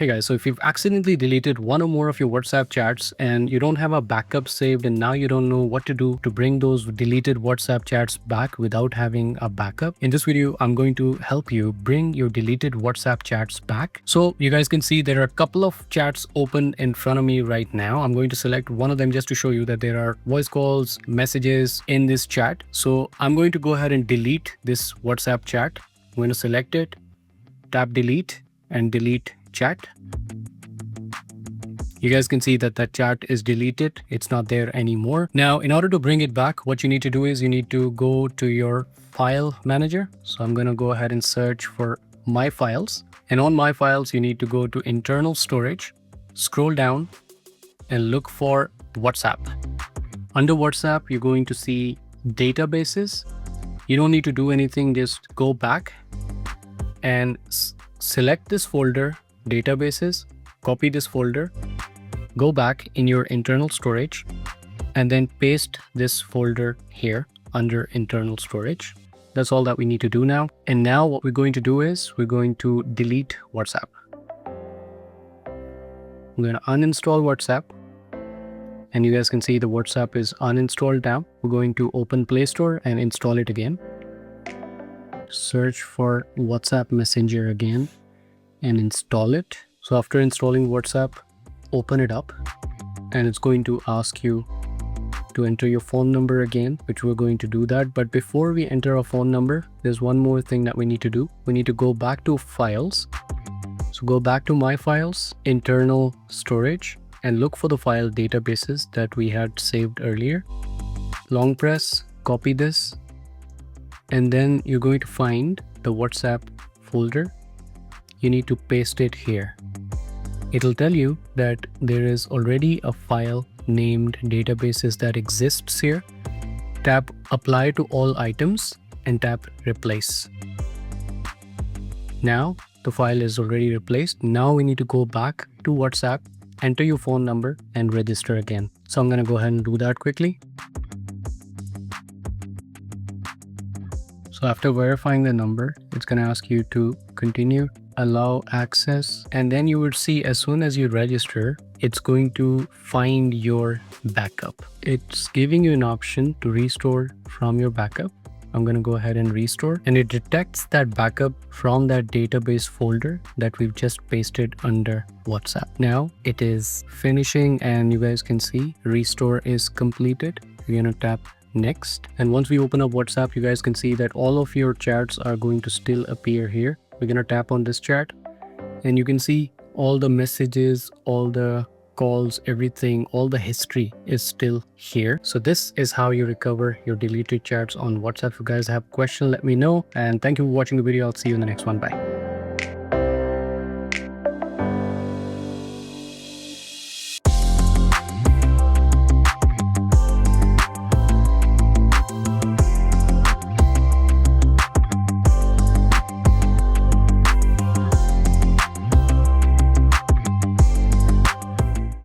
Hey guys, so if you've accidentally deleted one or more of your WhatsApp chats and you don't have a backup saved and now you don't know what to do to bring those deleted WhatsApp chats back without having a backup, in this video, I'm going to help you bring your deleted WhatsApp chats back. So you guys can see there are a couple of chats open in front of me right now. I'm going to select one of them just to show you that there are voice calls, messages in this chat. So I'm going to go ahead and delete this WhatsApp chat. I'm going to select it, tap delete and delete chat. You guys can see that that chat is deleted. It's not there anymore. Now, in order to bring it back, what you need to do is you need to go to your file manager. So I'm going to go ahead and search for my files. And on my files, you need to go to internal storage, scroll down and look for WhatsApp. Under WhatsApp, you're going to see databases. You don't need to do anything. Just go back and select this folder, databases, copy this folder, go back in your internal storage, and then paste this folder here under internal storage. That's all that we need to do now. And now what we're going to do is we're going to delete WhatsApp. I'm going to uninstall WhatsApp. And you guys can see the WhatsApp is uninstalled now. We're going to open Play Store and install it again. Search for WhatsApp Messenger again and install it. So after installing WhatsApp, open it up and it's going to ask you to enter your phone number again, which we're going to do that. But before we enter a phone number, there's one more thing that we need to do. We need to go back to files. So go back to my files, internal storage, and look for the file databases that we had saved earlier. Long press, copy this, and then you're going to find the WhatsApp folder. You need to paste it here. It'll tell you that there is already a file named databases that exists here. Tap apply to all items and tap replace. Now the file is already replaced. Now we need to go back to WhatsApp, enter your phone number and register again. So I'm going to go ahead and do that quickly. So after verifying the number, it's going to ask you to continue, allow access, and then you would see as soon as you register, it's going to find your backup. It's giving you an option to restore from your backup. I'm going to go ahead and restore, and it detects that backup from that database folder that we've just pasted under WhatsApp. Now it is finishing and you guys can see restore is completed. You're going to tap next. And once we open up WhatsApp, you guys can see that all of your chats are going to still appear here. We're going to tap on this chat and you can see all the messages, all the calls, everything, all the history is still here. So this is how you recover your deleted chats on WhatsApp. If you guys have questions, let me know. And thank you for watching the video. I'll see you in the next one. Bye.